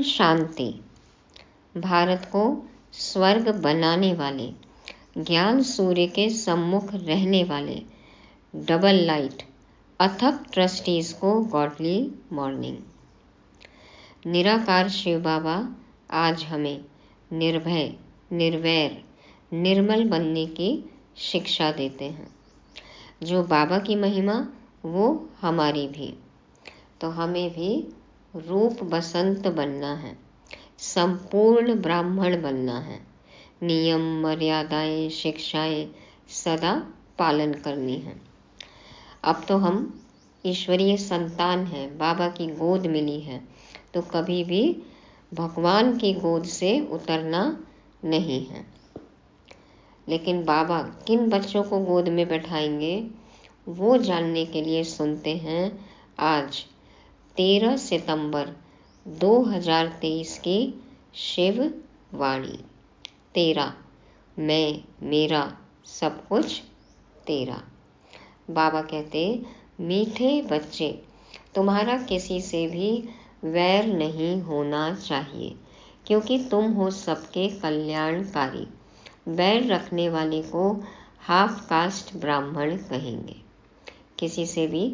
शांति। भारत को स्वर्ग बनाने वाले, ज्ञान सूर्य के सम्मुख रहने वाले डबल लाइट अथक ट्रस्टीज को गॉडली मॉर्निंग। निराकार शिव बाबा आज हमें निर्भय, निर्वैर, निर्मल बनने की शिक्षा देते हैं। जो बाबा की महिमा वो हमारी भी। तो हमें भी रूप बसंत बनना है, संपूर्ण ब्राह्मण बनना है, नियम मर्यादाएं शिक्षाएं सदा पालन करनी है। अब तो हम ईश्वरीय संतान हैं, बाबा की गोद मिली है, तो कभी भी भगवान की गोद से उतरना नहीं है। लेकिन बाबा किन बच्चों को गोद में बैठाएंगे वो जानने के लिए सुनते हैं आज 13 सितंबर 2023 की शिव वाणी। तेरा, मैं, मेरा, सब कुछ तेरा। बाबा कहते, मीठे बच्चे, तुम्हारा किसी से भी वैर नहीं होना चाहिए, क्योंकि तुम हो सबके कल्याणकारी। वैर रखने वाले को हाफ कास्ट ब्राह्मण कहेंगे। किसी से भी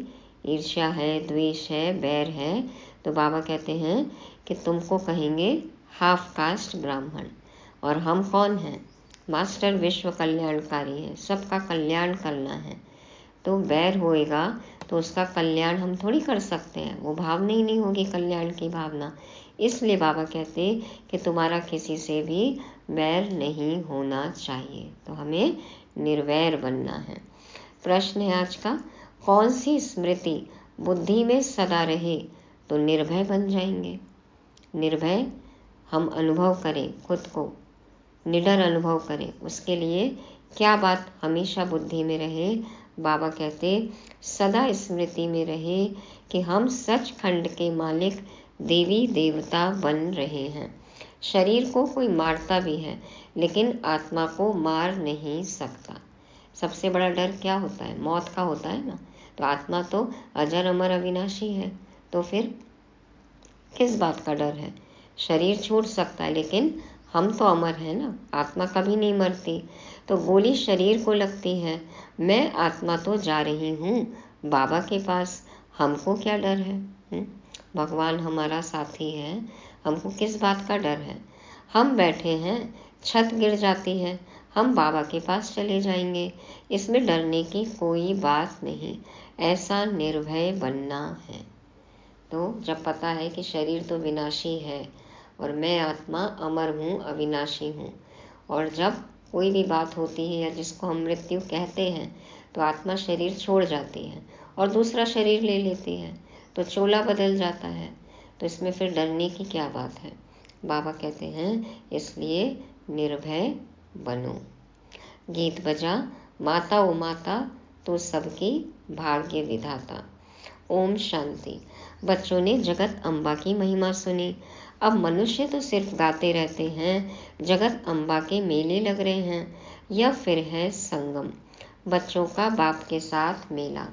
ईर्ष्या है, द्वेष है, बैर है, तो बाबा कहते हैं कि तुमको कहेंगे हाफ कास्ट ब्राह्मण। और हम कौन हैं? मास्टर विश्व कल्याणकारी है, सबका कल्याण करना है। तो बैर होएगा तो उसका कल्याण हम थोड़ी कर सकते हैं, वो भावना ही नहीं होगी कल्याण की भावना। इसलिए बाबा कहते कि तुम्हारा किसी से भी बैर नहीं होना चाहिए। तो हमें निर्वैर बनना है। प्रश्न है आज का, कौन सी स्मृति बुद्धि में सदा रहे तो निर्भय बन जाएंगे। निर्भय हम अनुभव करें, खुद को निडर अनुभव करें। उसके लिए क्या बात हमेशा बुद्धि में रहे? बाबा कहते सदा स्मृति में रहे कि हम सचखंड के मालिक देवी देवता बन रहे हैं। शरीर को कोई मारता भी है लेकिन आत्मा को मार नहीं सकता। सबसे बड़ा डर क्या होता है? मौत का होता है ना। तो आत्मा तो अजर अमर अविनाशी है, तो फिर किस बात का डर है? शरीर छूट सकता है लेकिन हम तो अमर हैं ना, आत्मा कभी नहीं मरती। तो गोली शरीर को लगती है, मैं आत्मा तो जा रही हूँ बाबा के पास, हमको क्या डर है? भगवान हमारा साथी है, हमको किस बात का डर है? हम बैठे हैं, छत गिर जाती है, हम बाबा के पास चले जाएंगे, इसमें डरने की कोई बात नहीं। ऐसा निर्भय बनना है। तो जब पता है कि शरीर तो विनाशी है और मैं आत्मा अमर हूँ, अविनाशी हूँ, और जब कोई भी बात होती है या जिसको हम मृत्यु कहते हैं तो आत्मा शरीर छोड़ जाती है और दूसरा शरीर ले लेती है, तो चोला बदल जाता है। तो इसमें फिर डरने की क्या बात है? बाबा कहते हैं इसलिए निर्भय बनो। गीत बजा, माता ओ माता तो सबकी भाग्य विधाता। ओम शांति। बच्चों ने जगत अम्बा की महिमा सुनी। अब मनुष्य तो सिर्फ गाते रहते हैं, जगत अम्बा के मेले लग रहे हैं। यह फिर है संगम, बच्चों का बाप के साथ मेला।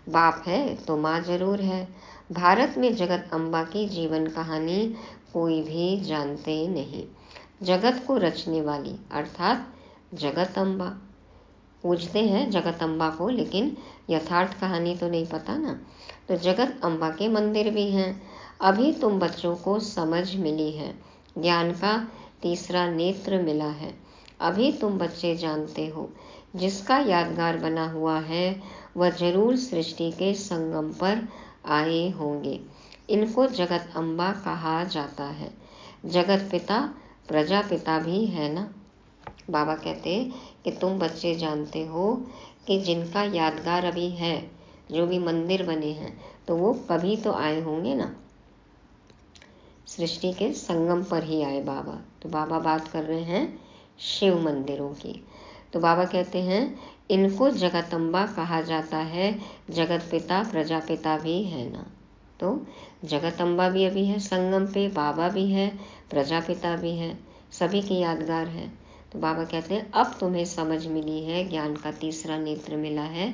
बाप है तो माँ जरूर है। भारत में जगत अम्बा की जीवन कहानी कोई भी जानते नहीं। जगत को रचने वाली अर्थात जगत अम्बा। पूजते हैं जगत अम्बा को, लेकिन यथार्थ कहानी तो नहीं पता ना। तो जगत अम्बा के मंदिर भी हैं। अभी तुम बच्चों को समझ मिली है, ज्ञान का तीसरा नेत्र मिला है। अभी तुम बच्चे जानते हो, जिसका यादगार बना हुआ है वह जरूर सृष्टि के संगम पर आए होंगे। इनको जगत अम्बा कहा जाता है। जगत पिता प्रजापिता भी है ना। बाबा कहते कि तुम बच्चे जानते हो कि जिनका यादगार अभी है, जो भी मंदिर बने हैं, तो वो कभी तो आए होंगे ना। सृष्टि के संगम पर ही आए बाबा। तो बाबा बात कर रहे हैं शिव मंदिरों की। तो बाबा कहते हैं इनको जगतम्बा कहा जाता है, जगत पिता प्रजापिता भी है ना। तो जगतम्बा भी अभी है संगम पे, बाबा भी है, प्रजापिता भी है, सभी की यादगार है। तो बाबा कहते हैं अब तुम्हें समझ मिली है, ज्ञान का तीसरा नेत्र मिला है,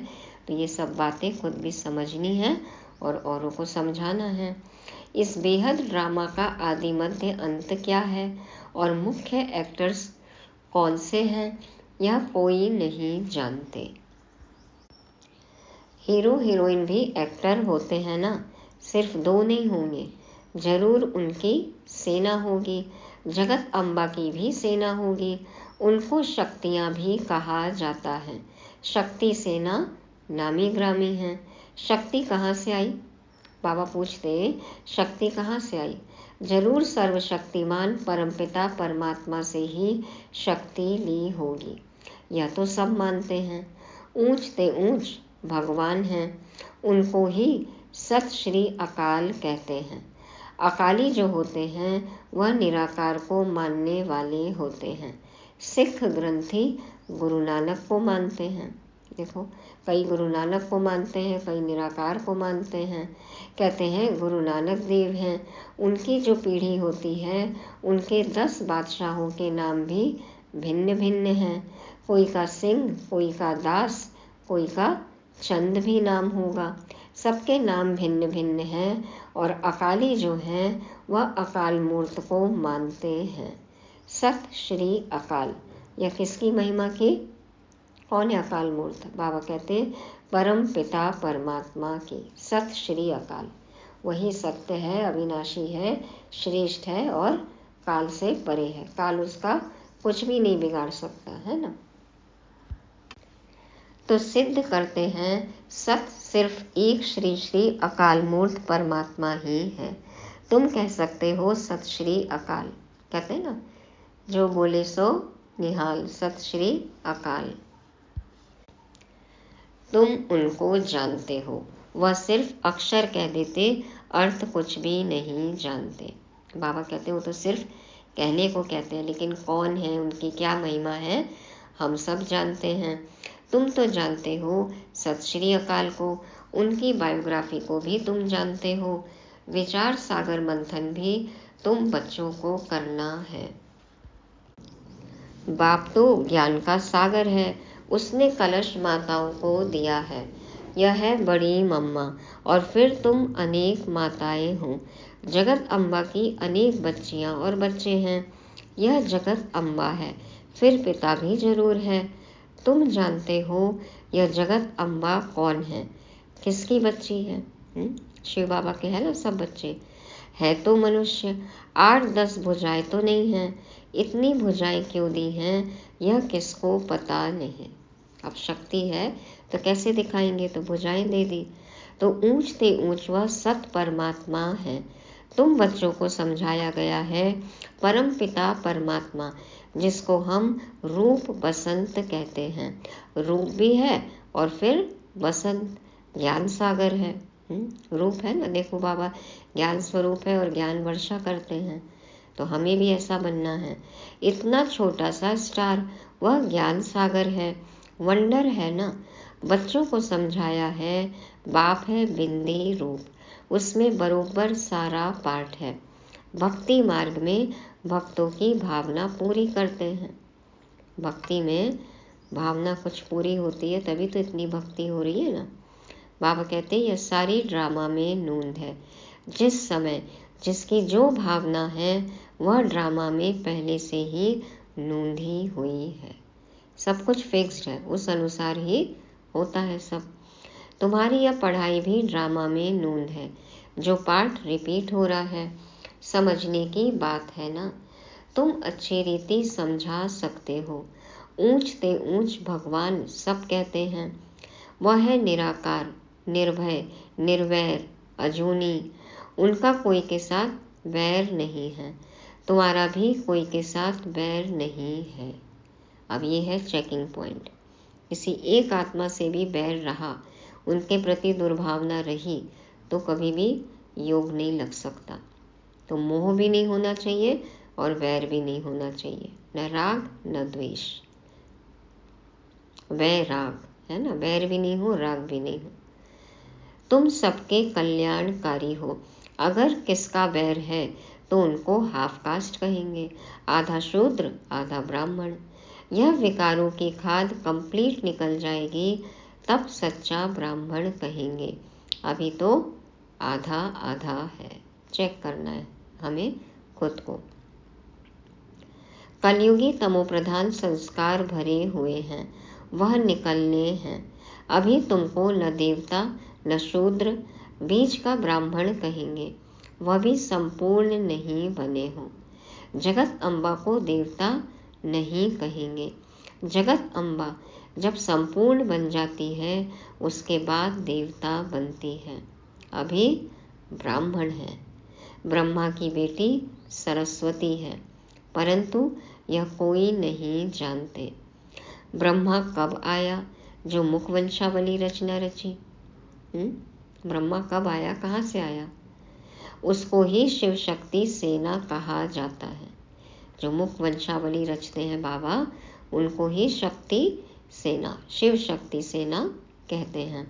तो ये सब बातें खुद भी समझनी है और औरों को समझाना है। इस बेहद ड्रामा का आदि मध्य अंत क्या है और मुख्य एक्टर्स कौन से हैं, यह कोई नहीं जानते। हीरो हीरोइन भी एक्टर होते हैं ना, सिर्फ 2 नहीं होंगे, जरूर उनकी सेना होगी। जगत अम्बा की भी सेना होगी, उनको शक्तियाँ भी कहा जाता है। शक्ति सेना नामी ग्रामी है। शक्ति कहाँ से आई? बाबा पूछते, शक्ति कहाँ से आई? जरूर सर्वशक्तिमान परमपिता परमात्मा से ही शक्ति ली होगी, यह तो सब मानते हैं। ऊंच ते ऊंच भगवान हैं, उनको ही सत श्री अकाल कहते हैं। अकाली जो होते हैं वह निराकार को मानने वाले होते हैं। सिख ग्रंथी गुरु नानक को मानते हैं। देखो, कई गुरु नानक को मानते हैं, कई निराकार को मानते हैं। कहते हैं गुरु नानक देव हैं, उनकी जो पीढ़ी होती है उनके 10 बादशाहों के नाम भी भिन्न भिन्न हैं। कोई का सिंह, कोई का दास, कोई का चंद भी नाम होगा। सबके नाम भिन्न भिन्न हैं और अकाली जो हैं वह अकाल मूर्त को मानते हैं। सत श्री अकाल, यह किसकी महिमा की? कौन है अकाल मूर्त? बाबा कहते परम पिता परमात्मा की सत श्री अकाल। वही सत्य है, अविनाशी है, श्रेष्ठ है और काल से परे है। काल उसका कुछ भी नहीं बिगाड़ सकता है ना। तो सिद्ध करते हैं सत सिर्फ एक श्री श्री अकाल मूर्त परमात्मा ही है। तुम कह सकते हो सत श्री अकाल, कहते हैं ना, जो बोले सो निहाल, सत श्री अकाल। तुम उनको जानते हो, वह सिर्फ अक्षर कह देते, अर्थ कुछ भी नहीं जानते। बाबा कहते हो तो सिर्फ कहने को कहते हैं, लेकिन कौन है, उनकी क्या महिमा है, हम सब जानते हैं। तुम तो जानते हो सत श्री अकाल को, उनकी बायोग्राफी को भी तुम जानते हो। विचार सागर मंथन भी तुम बच्चों को करना है। बाप तो ज्ञान का सागर है, उसने कलश माताओं को दिया है। यह है बड़ी मम्मा और फिर तुम अनेक माताएं हो। जगत अम्बा की अनेक बच्चियां और बच्चे हैं। यह जगत अम्बा है, फिर पिता भी जरूर है। तुम जानते हो यह जगत अम्बा कौन है, किसकी बच्ची है? शिव बाबा के है ना सब बच्चे। है तो मनुष्य, 8-10 भुजाएं तो नहीं हैं। इतनी भुजाएं क्यों दी हैं यह किसको पता नहीं। अब शक्ति है तो कैसे दिखाएंगे, तो भुजाएं दे दी। तो ऊंच ते ऊंच वह सत परमात्मा है। तुम बच्चों को समझाया गया है परम पिता परमात्मा, जिसको हम रूप बसंत कहते हैं। रूप भी है और फिर बसंत ज्ञान सागर है। रूप है ना, देखो बाबा ज्ञान स्वरूप है और ज्ञान वर्षा करते हैं, तो हमें भी ऐसा बनना है। इतना छोटा सा स्टार वह ज्ञान सागर है, वंडर है ना। बच्चों को समझाया है बाप है बिंदी रूप, उसमें बरोबर सारा पाठ है। भक्ति मार्ग में भक्तों की भावना पूरी करते हैं। भक्ति में भावना कुछ पूरी होती है तभी तो इतनी भक्ति हो रही है ना। बाबा कहते हैं यह सारी ड्रामा में नूंद है। जिस समय जिसकी जो भावना है वह ड्रामा में पहले से ही नूंधी हुई है। सब कुछ फिक्स्ड है, उस अनुसार ही होता है सब। तुम्हारी यह पढ़ाई भी ड्रामा में नूंद है। जो पाठ रिपीट हो रहा है, समझने की बात है ना। तुम अच्छी रीति समझा सकते हो। ऊंच ते ऊंच भगवान सब कहते हैं। वह है निराकार, निर्भय, निर्वैर, अजूनी। उनका कोई के साथ वैर नहीं है, तुम्हारा भी कोई के साथ वैर नहीं है। अब ये है चेकिंग पॉइंट। किसी एक आत्मा से भी बैर रहा, उनके प्रति दुर्भावना रही, तो कभी भी योग नहीं लग सकता। तो मोह भी नहीं होना चाहिए और वैर भी नहीं होना चाहिए, न राग न द्वेष। वैराग है ना, वैर भी नहीं हो, राग भी नहीं हो। तुम सबके कल्याणकारी हो। अगर किसका वैर है तो उनको हाफ कास्ट कहेंगे, आधा शूद्र आधा ब्राह्मण। यह विकारों की खाद कंप्लीट निकल जाएगी तब सच्चा ब्राह्मण कहेंगे। अभी तो आधा आधा है। चेक करना है हमें खुद को। कलयुगी तमोप्रधान संस्कार भरे हुए हैं, वह निकलने हैं। अभी तुमको न देवता न शूद्र, बीच का ब्राह्मण कहेंगे, वह भी संपूर्ण नहीं बने हो। जगत अम्बा को देवता नहीं कहेंगे। जगत अम्बा जब संपूर्ण बन जाती है उसके बाद देवता बनती है। अभी ब्राह्मण है। ब्रह्मा की बेटी सरस्वती है, परंतु यह कोई नहीं जानते। ब्रह्मा कब आया जो मुखवंशावली रचना रची? ब्रह्मा कब आया, कहाँ से आया? उसको ही शिव शक्ति सेना कहा जाता है। जो मुखवंशावली रचते हैं बाबा, उनको ही शक्ति सेना, शिव शक्ति सेना कहते हैं।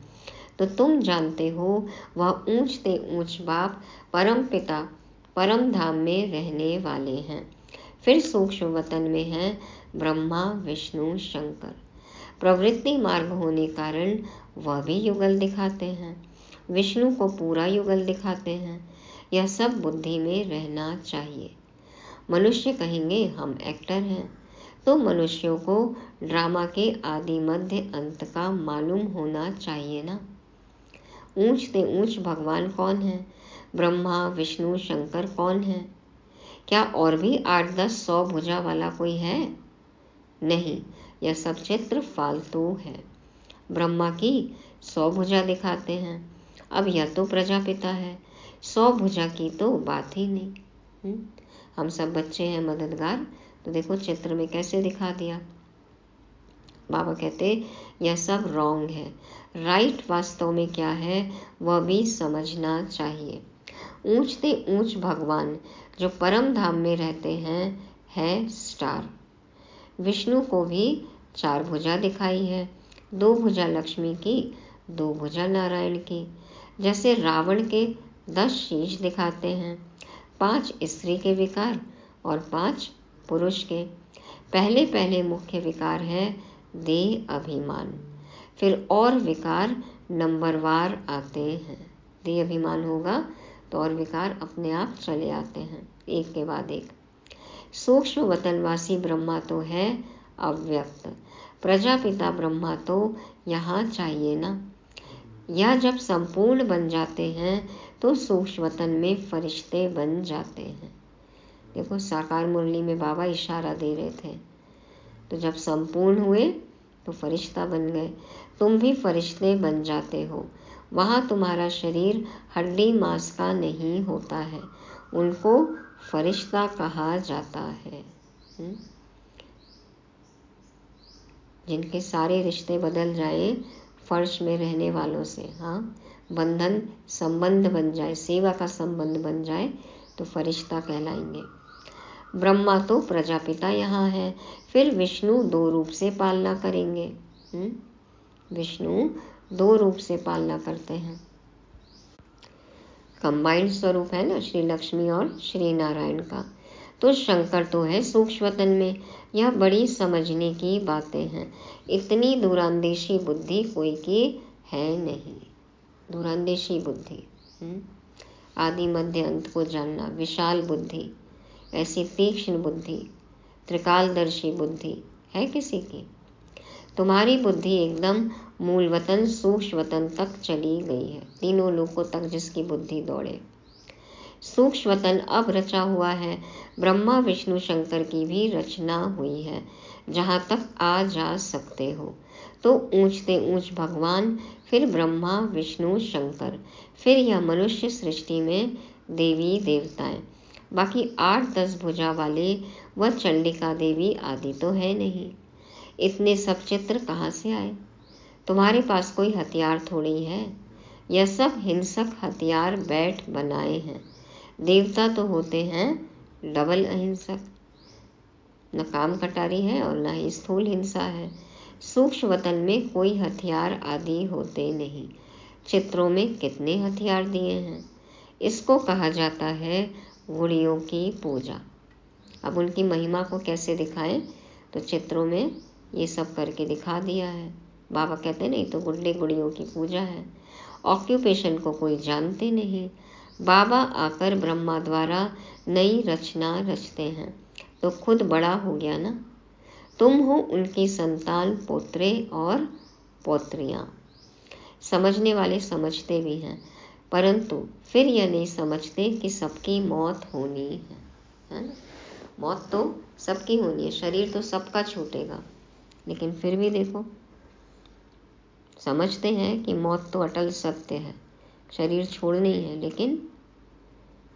तो तुम जानते हो वह ऊंचते ऊंच बाप परम पिता परम धाम में रहने वाले हैं। फिर सूक्ष्म वतन में हैं ब्रह्मा विष्णु शंकर। प्रवृत्ति मार्ग होने कारण वह भी युगल दिखाते हैं, विष्णु को पूरा युगल दिखाते हैं। यह सब बुद्धि में रहना चाहिए। मनुष्य कहेंगे हम एक्टर हैं, तो मनुष्यों को ड्रामा के आदि मध्य अंत का मालूम होना चाहिए ना। ऊंचते ऊंच भगवान कौन है? ब्रह्मा विष्णु शंकर कौन है? क्या और भी 8 10 100 भुजा वाला कोई है? नहीं, यह सब चित्र फालतू है। ब्रह्मा की 100 भुजा दिखाते हैं। अब यह तो प्रजापिता है, 100 भुजा की तो बात ही नहीं। हम सब बच्चे हैं मददगार, तो देखो चित्र में कैसे दिखा दिया। बाबा कहते यह सब रॉन्ग है। राइट वास्तव में क्या है वह भी समझना चाहिए। ऊंचते ऊंच भगवान जो परम धाम में रहते हैं है स्टार। विष्णु को भी 4 भुजा दिखाई है, 2 भुजा लक्ष्मी की, 2 भुजा नारायण की। जैसे रावण के 10 शीश दिखाते हैं, 5 स्त्री के विकार और 5 पुरुष के। पहले पहले मुख्य विकार है देह अभिमान, फिर और विकार नंबरवार आते हैं। देह अभिमान होगा तो और विकार अपने आप चले आते हैं एक के बाद एक। सूक्ष्म वतनवासी ब्रह्मा तो है अव्यक्त, प्रजापिता ब्रह्मा तो यहाँ चाहिए ना। यह जब संपूर्ण बन जाते हैं तो सूक्ष्म वतन में फरिश्ते बन जाते हैं। देखो साकार मुरली में बाबा इशारा दे रहे थे, तो जब संपूर्ण हुए तो फरिश्ता बन गए। तुम भी फरिश्ते बन जाते हो। वहाँ तुम्हारा शरीर हड्डी मांस का नहीं होता है, उनको फरिश्ता कहा जाता है। जिनके सारे रिश्ते बदल जाए फर्श में रहने वालों से, हाँ, बंधन संबंध बन जाए, सेवा का संबंध बन जाए, तो फरिश्ता कहलाएंगे। ब्रह्मा तो प्रजापिता यहाँ है, फिर विष्णु 2 रूप से पालना करेंगे। विष्णु 2 रूप से पालना करते हैं। कंबाइंड स्वरूप है ना श्री लक्ष्मी और श्री नारायण का। तो शंकर तो है सूक्ष्म वतन में। यह बड़ी समझने की बातें हैं। इतनी दूरांदेशी बुद्धि कोई की है नहीं। दूरांदेशी बुद्धि, आदि मध्य अंत को जानना, विशाल बुद्धि, ऐसी तीक्ष्ण बुद्धि, त्रिकालदर्शी बुद्धि है किसी की? तुम्हारी बुद्धि एकदम मूल वतन सूक्ष्म वतन तक चली गई है, तीनों लोकों तक जिसकी बुद्धि दौड़े। सूक्ष्म वतन अब रचा हुआ है, ब्रह्मा विष्णु शंकर की भी रचना हुई है, जहाँ तक आ जा सकते हो। तो ऊंचते ऊंच भगवान, फिर ब्रह्मा विष्णु शंकर, फिर यह मनुष्य सृष्टि में देवी देवताएं। बाकी 8 10 भुजा वाले व चंडिका देवी आदि तो है नहीं। इतने सब चित्र कहाँ से आए? तुम्हारे पास कोई हथियार थोड़ी है। यह सब हिंसक हथियार बैठ बनाए हैं। देवता तो होते हैं डबल अहिंसक, न काम कटारी है और न ही स्थूल हिंसा है। सूक्ष्म वतन में कोई हथियार आदि होते नहीं। चित्रों में कितने हथियार दिए हैं। इसको कहा जाता है गुड़ियों की पूजा। अब उनकी महिमा को कैसे दिखाएं? तो चित्रों में ये सब करके दिखा दिया है। बाबा कहते नहीं तो गुड्डे गुड़ियों की पूजा है। ऑक्यूपेशन को कोई जानते नहीं। बाबा आकर ब्रह्मा द्वारा नई रचना रचते हैं तो खुद बड़ा हो गया ना। तुम हो उनकी संतान, पोत्रे और पोत्रियां। समझने वाले समझते भी हैं, परंतु फिर यह नहीं समझते कि सबकी मौत होनी है ना। मौत तो सबकी होनी है, शरीर तो सबका छूटेगा, लेकिन फिर भी देखो समझते हैं कि मौत तो अटल सत्य है, शरीर छोड़नी है, लेकिन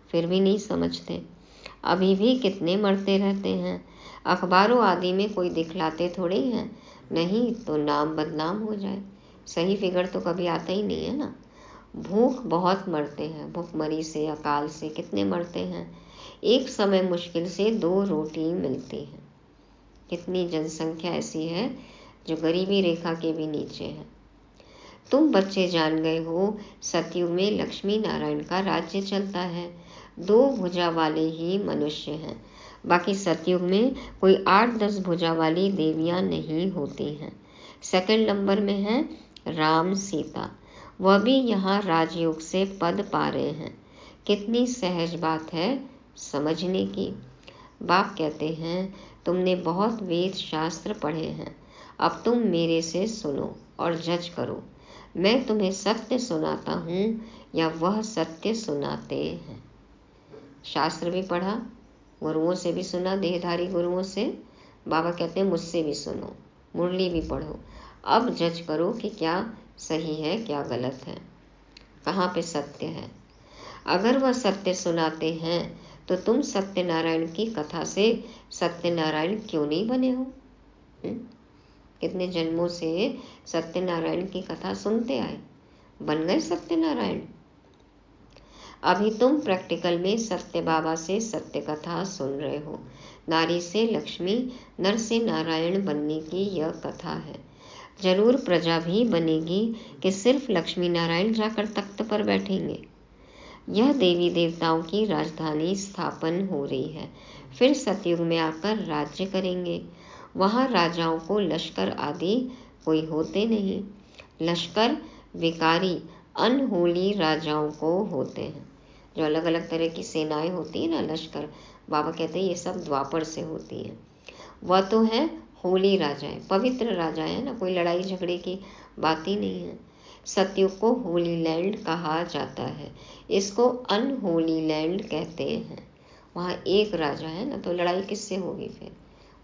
फिर भी नहीं समझते। अभी भी कितने मरते रहते हैं। अखबारों आदि में कोई दिखलाते थोड़े हैं, नहीं तो नाम बदनाम हो जाए। सही फिगर तो कभी आता ही नहीं है ना। भूख बहुत मरते हैं, भूखमरी से, अकाल से कितने मरते हैं। एक समय मुश्किल से 2 रोटी मिलती है। कितनी जनसंख्या ऐसी है जो गरीबी रेखा के भी नीचे है। तुम बच्चे जान गए हो, सतयुग में लक्ष्मी नारायण का राज्य चलता है। 2 भुजा वाले ही मनुष्य हैं, बाकी सतयुग में कोई 8-10 भुजा वाली देवियां नहीं होती हैं। सेकंड नंबर में है राम सीता, वह भी यहाँ राजयोग से पद पा रहे हैं। कितनी सहज बात है समझने की। बाप कहते हैं, तुमने बहुत वेद शास्त्र पढ़े हैं, अब तुम मेरे से सुनो और जज करो। मैं तुम्हें सत्य सुनाता हूँ या वह सत्य सुनाते हैं। शास्त्र भी पढ़ा, गुरुओं से भी सुना, देहधारी गुरुओं से। बाबा कहते हैं मुझसे भी सुनो, मुरली भी पढ़ो। अब जज करो कि क्या सही है क्या गलत है, कहाँ पे सत्य है। अगर वह सत्य सुनाते हैं तो तुम सत्यनारायण की कथा से सत्यनारायण क्यों नहीं बने हो? कितने जन्मों से सत्यनारायण की कथा सुनते आए, बन गए सत्यनारायण। अभी तुम प्रैक्टिकल में सत्य बाबा से सत्य कथा सुन रहे हो। नारी से लक्ष्मी, नर से नारायण बनने की यह कथा है। जरूर प्रजा भी बनेगी कि सिर्फ लक्ष्मी नारायण जाकर तख्त पर बैठेंगे। यह देवी देवताओं की राजधानी स्थापन हो रही है, फिर सतयुग में आकर राज्य करेंगे। वहाँ राजाओं को लश्कर आदि कोई होते नहीं। लश्कर विकारी अनहोली राजाओं को होते हैं। जो अलग अलग तरह की सेनाएं होती है ना, लश्कर, बाबा कहते हैं ये सब द्वापर से होती है। वह तो है होली राजाएं, पवित्र राजा है ना, कोई लड़ाई झगड़े की बात ही नहीं है। सतयुग को होली लैंड कहा जाता है, इसको अनहोली लैंड कहते हैं। वहाँ एक राजा है ना, तो लड़ाई किससे होगी फिर।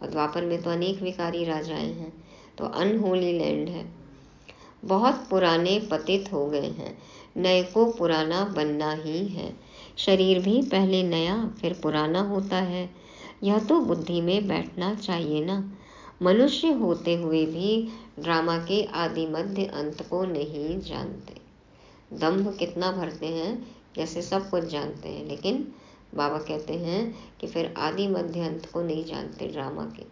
और द्वापर में तो अनेक विकारी राजाएं हैं, तो अनहोली लैंड है। बहुत पुराने पतित हो गए हैं, नए को पुराना बनना ही है। शरीर भी पहले नया फिर पुराना होता है, यह तो बुद्धि में बैठना चाहिए ना। मनुष्य होते हुए भी ड्रामा के आदि मध्य अंत को नहीं जानते। दम्भ कितना भरते हैं, जैसे सब कुछ जानते हैं, लेकिन बाबा कहते हैं कि फिर आदि मध्य अंत को नहीं जानते ड्रामा के।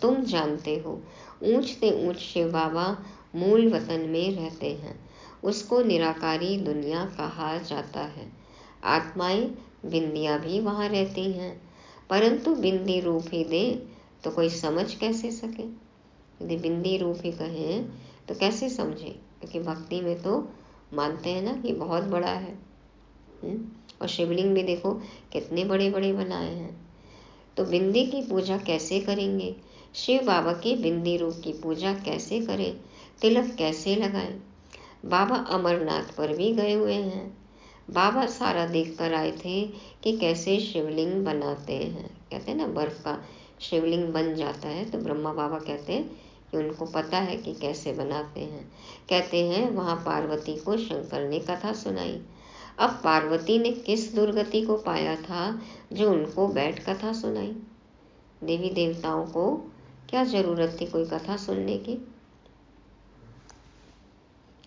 तुम जानते हो, ऊंच से ऊंच शिव बाबा मूल वतन में रहते हैं, उसको निराकारी दुनिया कहा जाता है। आत्माएं बिंदियां भी वहाँ रहती हैं, परंतु बिंदी रूप ही दे तो कोई समझ कैसे सके। यदि बिंदी रूप ही कहें तो कैसे समझे, क्योंकि भक्ति में तो मानते हैं ना कि बहुत बड़ा है। और शिवलिंग भी देखो कितने बड़े बड़े बनाए हैं। तो बिंदी की पूजा कैसे करेंगे, शिव बाबा की बिंदी रूप की पूजा कैसे करें, तिलक कैसे लगाएं। बाबा अमरनाथ पर भी गए हुए हैं, बाबा सारा देख कर आए थे कि कैसे शिवलिंग बनाते हैं। कहते हैं ना बर्फ का शिवलिंग बन जाता है, तो ब्रह्मा बाबा कहते हैं कि उनको पता है कि कैसे बनाते हैं। कहते हैं वहाँ पार्वती को शंकर ने कथा सुनाई। अब पार्वती ने किस दुर्गति को पाया था जो उनको बैठ कथा सुनाई। देवी देवताओं को क्या जरूरत थी कोई कथा सुनने की,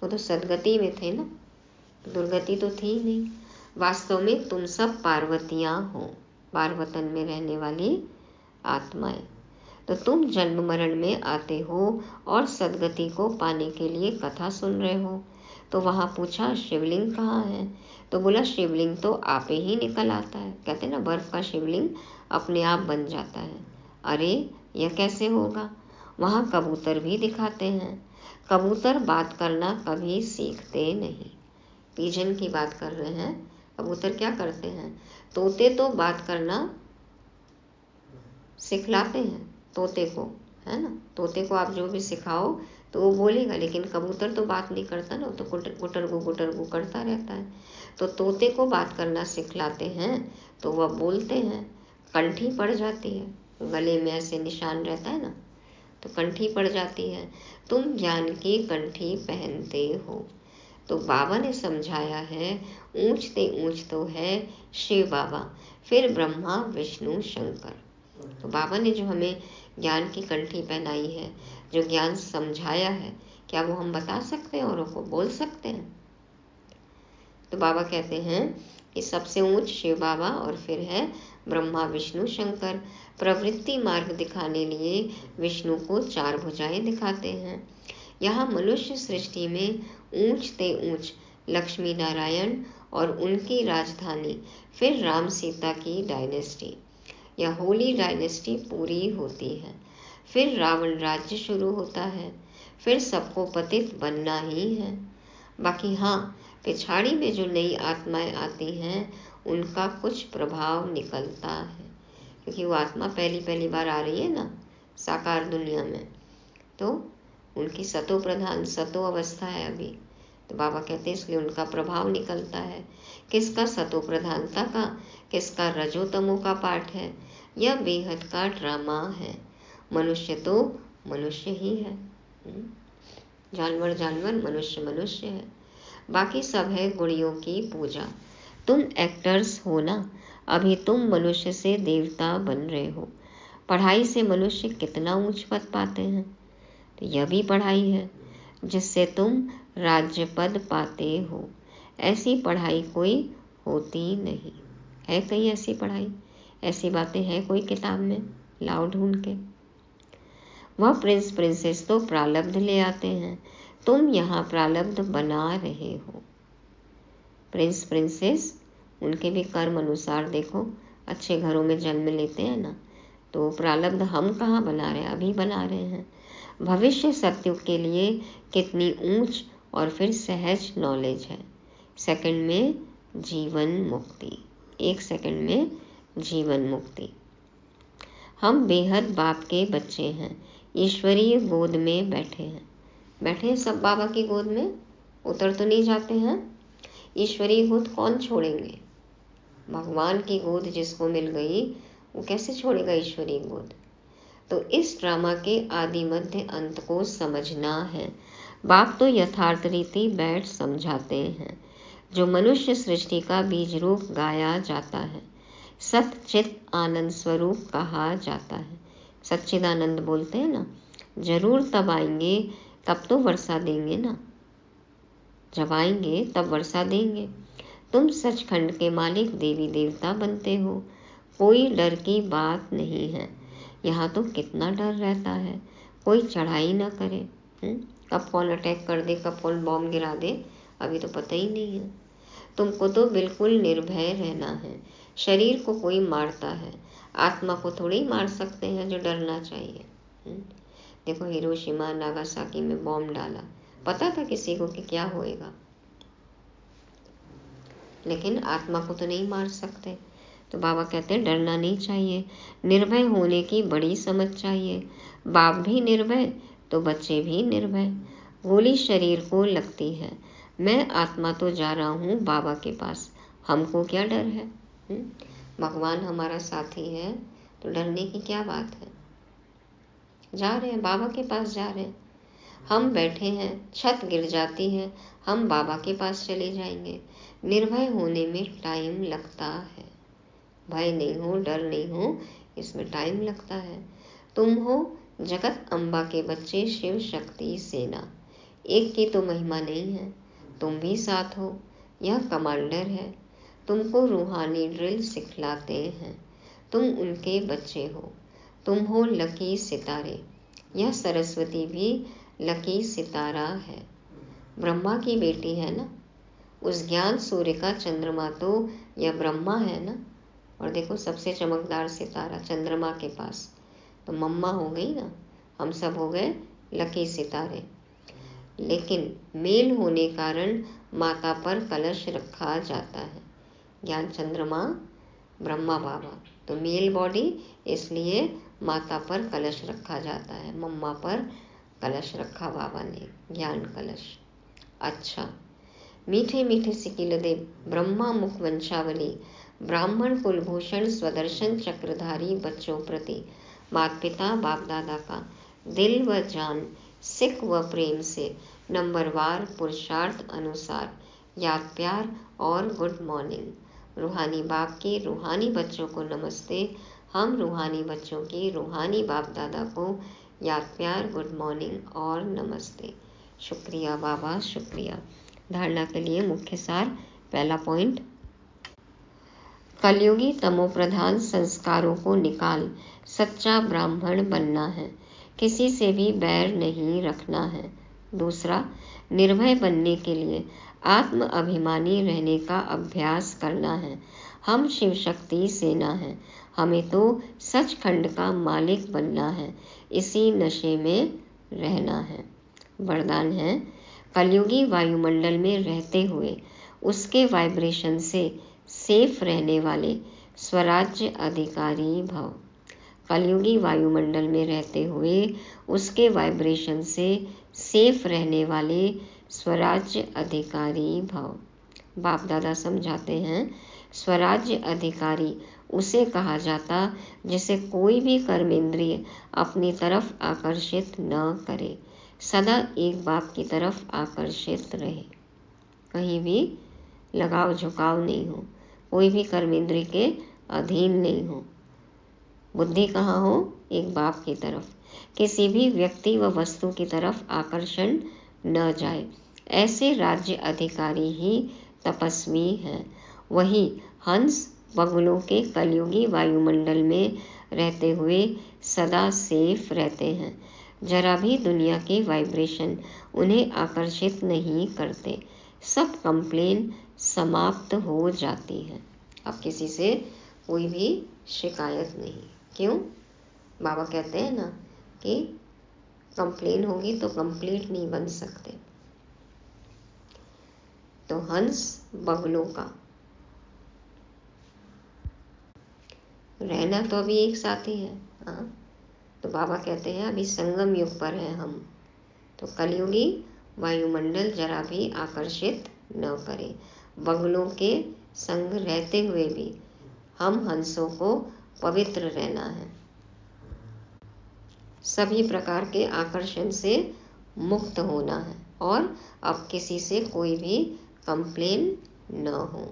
वो तो सदगति में थे ना, दुर्गति तो थी नहीं। वास्तव में तुम सब पार्वतियां हो, पार्वतन में रहने वाली आत्माएं। तो तुम जन्म मरण में आते हो और सदगति को पाने के लिए कथा सुन रहे हो। तो वहाँ पूछा शिवलिंग कहाँ है, तो बोला शिवलिंग तो आप ही निकल आता है। कहते ना बर्फ का शिवलिंग अपने आप बन जाता है। अरे यह कैसे होगा, वहाँ कबूतर भी दिखाते हैं। कबूतर बात करना कभी सीखते नहीं, पीजन की बात कर रहे हैं, कबूतर क्या करते हैं, तोते तो बात करना सिखलाते हैं तोते को, है ना। तोते को आप जो भी सिखाओ तो वो बोलेगा, लेकिन कबूतर तो बात नहीं करता ना, तो गुटरगू करता रहता है। तो तोते को बात करना सिखलाते हैं तो वह बोलते हैं, कंठी पड़ जाती है, गले में ऐसे निशान रहता है ना, तो कंठी पड़ जाती है। तुम ज्ञान की कंठी पहनते हो। तो बाबा ने समझाया है, ऊंचते ऊंच तो है शिव बाबा, फिर ब्रह्मा विष्णु शंकर। तो बाबा ने जो हमें ज्ञान की कंठी पहनाई है, जो ज्ञान समझाया है, क्या वो हम बता सकते हैं, औरों को बोल सकते हैं? तो बाबा कहते हैं कि सबसे ऊंच शिव बाबा और फिर है ब्रह्मा विष्णु शंकर। प्रवृत्ति मार्ग दिखाने लिए विष्णु को 4 भुजाएं दिखाते हैं। यहाँ मनुष्य सृष्टि में ऊंचते ऊंच लक्ष्मी नारायण और उनकी राजधानी, फिर राम सीता की डायनेस्टी या होली डायनेस्टी पूरी होती है। फिर रावण राज्य शुरू होता है, फिर सबको पतित बनना ही है। बाकी हाँ, पिछाड़ी में जो नई आत्माएं आती हैं उनका कुछ प्रभाव निकलता है, क्योंकि वो आत्मा पहली बार आ रही है ना साकार दुनिया में, तो उनकी सतो प्रधान सतो अवस्था है अभी। तो बाबा कहते हैं इसलिए उनका प्रभाव निकलता है। किसका सतो प्रधानता का, किसका रजोतमो का पाठ है, यह बेहद का ड्रामा है। मनुष्य तो मनुष्य ही है, जानवर जानवर, मनुष्य मनुष्य है, बाकी सब है गुड़ियों की पूजा। तुम एक्टर्स हो ना, अभी तुम मनुष्य से देवता बन रहे हो। पढ़ाई से मनुष्य कितना ऊंच पद पाते हैं, तो यह भी पढ़ाई है जिससे तुम राज्य पद पाते हो। ऐसी पढ़ाई कोई होती नहीं है। कहीं ऐसी पढ़ाई, ऐसी बातें हैं कोई किताब में? लाओ ढूंढ के। वह प्रिंस प्रिंसेस तो प्रारब्ध ले आते हैं, तुम यहाँ प्रारब्ध बना रहे हो। प्रिंस प्रिंसेस उनके भी कर्म अनुसार देखो अच्छे घरों में जन्म लेते हैं ना, तो प्रारब्ध हम कहाँ बना रहे हैं, अभी बना रहे हैं। भविष्य सत्युग के लिए कितनी ऊंच और फिर सहज नॉलेज है। सेकंड में जीवन मुक्ति, 1 सेकंड में जीवन मुक्ति। हम बेहद बाप के बच्चे हैं, ईश्वरीय गोद में बैठे हैं सब बाबा की गोद में, उतर तो नहीं जाते हैं। ईश्वरीय गोद कौन छोड़ेंगे? भगवान की गोद जिसको मिल गई वो कैसे छोड़ेगा ईश्वरीय गोद? तो इस ड्रामा के आदि मध्य अंत को समझना है। बाप तो यथार्थ रीति बैठ समझाते हैं। जो मनुष्य सृष्टि का बीज रूप गाया जाता है, सच्चित आनंद स्वरूप कहा जाता है। सच्चिदानंद बोलते हैं ना, जरूर तब आएंगे, तब तो वर्षा देंगे ना, जब आएंगे तब वर्षा देंगे। तुम सचखंड के मालिक देवी देवता बनते हो, कोई डर की बात नहीं है। यहाँ तो कितना डर रहता है, कोई चढ़ाई ना करे, कब कौन अटैक कर दे, कब कौन बॉम्ब गिरा दे, अभी तो पता ही नहीं है। तुमको तो बिल्कुल निर्भय रहना है। शरीर को कोई मारता है, आत्मा को थोड़ी मार सकते हैं जो डरना चाहिए। देखो हिरोशिमा नागासाकी में बॉम्ब डाला, पता था किसी को कि क्या होएगा, लेकिन आत्मा को तो नहीं मार सकते। तो बाबा कहते हैं डरना नहीं चाहिए, निर्भय होने की बड़ी समझ चाहिए। बाप भी निर्भय तो बच्चे भी निर्भय। गोली शरीर को लगती है, मैं आत्मा तो जा रहा हूँ बाबा के पास, हमको क्या डर है? भगवान हमारा साथी है तो डरने की क्या बात है। जा रहे हैं बाबा के पास, जा रहे हैं। हम बैठे हैं, छत गिर जाती है, हम बाबा के पास चले जाएंगे। निर्भय होने में टाइम लगता है, भय नहीं हो, डर नहीं हो, इसमें टाइम लगता है। तुम हो जगत अम्बा के बच्चे, शिव शक्ति सेना, एक की तो महिमा नहीं है, तुम भी साथ हो। यह कमांडर है, तुमको रूहानी ड्रिल सिखलाते हैं, तुम उनके बच्चे हो। तुम हो लकी सितारे, यह सरस्वती भी लकी सितारा है, ब्रह्मा की बेटी है ना। उस ज्ञान सूर्य का चंद्रमा तो यह ब्रह्मा है ना। और देखो सबसे चमकदार सितारा चंद्रमा के पास, तो मम्मा हो गई ना, हम सब हो गए लकी सितारे। लेकिन मेल होने कारण माता पर कलश रखा जाता है, ज्ञान चंद्रमा ब्रह्मा बाबा। तो मेल बॉडी, इसलिए माता पर कलश रखा जाता है, मम्मा पर कलश रखा बाबा ने, ज्ञान कलश। अच्छा, मीठे मीठे सिकिलदेव ब्रह्मा मुख वंशावली, ब्राह्मण कुलभूषण स्वदर्शन चक्रधारी बच्चों प्रति माता पिता बाप दादा का दिल व जान सिख व प्रेम से नंबरवार पुरुषार्थ अनुसार याद प्यार और गुड मॉर्निंग। रूहानी बाप के रूहानी बच्चों को नमस्ते। हम रूहानी बच्चों के रूहानी बाप दादा को याद प्यार, गुड मॉर्निंग और नमस्ते। शुक्रिया बाबा, शुक्रिया। धारणा के लिए मुख्य सार। पहला पॉइंट, कलयुगी तमोप्रधान संस्कारों को निकाल सच्चा ब्राह्मण बनना है, किसी से भी बैर नहीं रखना है। दूसरा, निर्भय बनने के लिए आत्म अभिमानी रहने का अभ्यास करना है। हम शिव शक्ति सेना हैं, हमें तो सचखंड का मालिक बनना है, इसी नशे में रहना है। वरदान है, कलयुगी वायुमंडल में रहते हुए उसके वाइब्रेशन से सेफ रहने वाले स्वराज्य अधिकारी भव। कलयुगी वायुमंडल में रहते हुए उसके वाइब्रेशन से सेफ रहने वाले स्वराज्य अधिकारी भव। बाप दादा समझाते हैं, स्वराज्य अधिकारी उसे कहा जाता जिसे कोई भी कर्मेंद्रिय अपनी तरफ आकर्षित न करे, सदा एक बाप की तरफ आकर्षित रहे, कहीं भी लगाव झुकाव नहीं हो, कोई भी कर्मेंद्रिय के अधीन नहीं हो, बुद्धि कहाँ हो, एक बाप की तरफ, किसी भी व्यक्ति व वस्तु की तरफ आकर्षण न जाए। ऐसे राज्य अधिकारी ही तपस्वी हैं। वही हंस बगुलों के कलयुगी वायुमंडल में रहते हुए सदा सेफ रहते हैं। जरा भी दुनिया के वाइब्रेशन उन्हें आकर्षित नहीं करते। सब कंप्लेन समाप्त हो जाती है। अब किसी से कोई भी शिकायत नहीं। क्यों? बाबा कहते हैं ना कि कंप्लेन होगी तो कंप्लीट नहीं बन सकते। तो हंस बगुलों का रहना तो अभी एक साथ ही है। हाँ, तो बाबा कहते हैं अभी संगम युग पर हैं हम, तो कलयुगी वायुमंडल जरा भी आकर्षित न करे। बगुलों के संग रहते हुए भी हम हंसों को पवित्र रहना है, सभी प्रकार के आकर्षण से मुक्त होना है और अब किसी से कोई भी कंप्लेन न हो।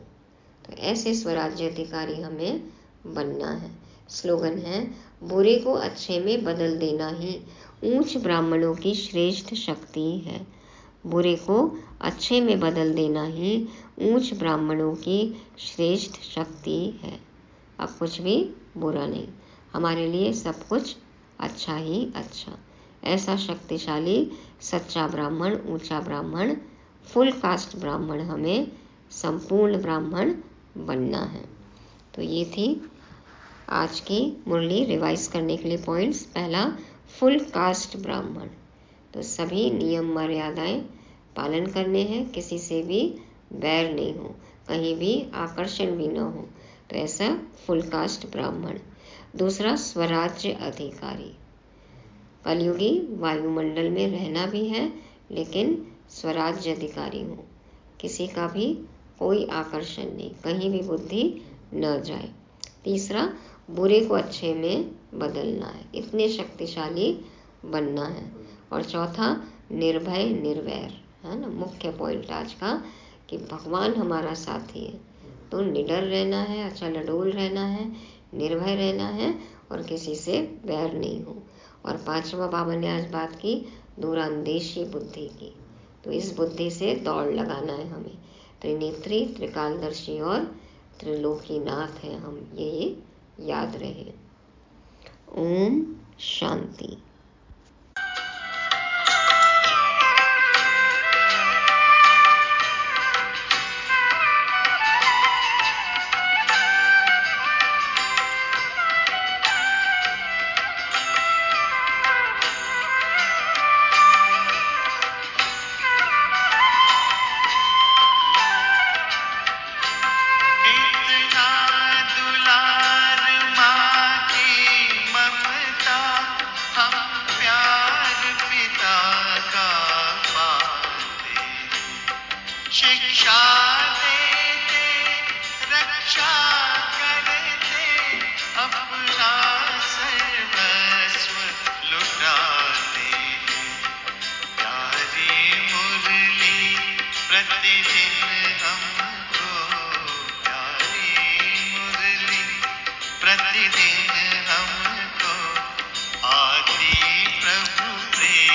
तो ऐसे स्वराज्य अधिकारी हमें बनना है। स्लोगन है, बुरे को अच्छे में बदल देना ही ऊंच ब्राह्मणों की श्रेष्ठ शक्ति है। बुरे को अच्छे में बदल देना ही ऊंच ब्राह्मणों की श्रेष्ठ शक्ति है। अब कुछ भी बुरा नहीं, हमारे लिए सब कुछ अच्छा ही अच्छा। ऐसा शक्तिशाली सच्चा ब्राह्मण, ऊंचा ब्राह्मण, फुल कास्ट ब्राह्मण, हमें संपूर्ण ब्राह्मण बनना है। तो ये थी आज की मुरली। रिवाइज करने के लिए पॉइंट्स। पहला, फुल कास्ट ब्राह्मण, तो सभी नियम मर्यादाएं पालन करने हैं, किसी से भी बैर नहीं हो, कहीं भी आकर्षण भी न हो, तो ऐसा फुल कास्ट ब्राह्मण। दूसरा, स्वराज्य अधिकारी, कलयुगी वायुमंडल में रहना भी है लेकिन स्वराज्य अधिकारी हो, किसी का भी कोई आकर्षण नहीं, कहीं भी बुद्धि न जाए। तीसरा, बुरे को अच्छे में बदलना है, इतने शक्तिशाली बनना है। और चौथा, निर्भय निर्वैर, है ना, मुख्य पॉइंट आज का, कि भगवान हमारा साथी है, तो निडर रहना है, अच्छा लडोल रहना है, निर्भय रहना है और किसी से बैर नहीं हो। और पांचवा, बाबा ने आज बात की दूरांदेशी बुद्धि की, तो इस बुद्धि से दौड़ लगाना है हमें। त्रिनेत्री, त्रिकालदर्शी और त्रिलोकीनाथ है हम, ये याद रहे। ओम शांति। दिन हमको आती प्रभु प्रेम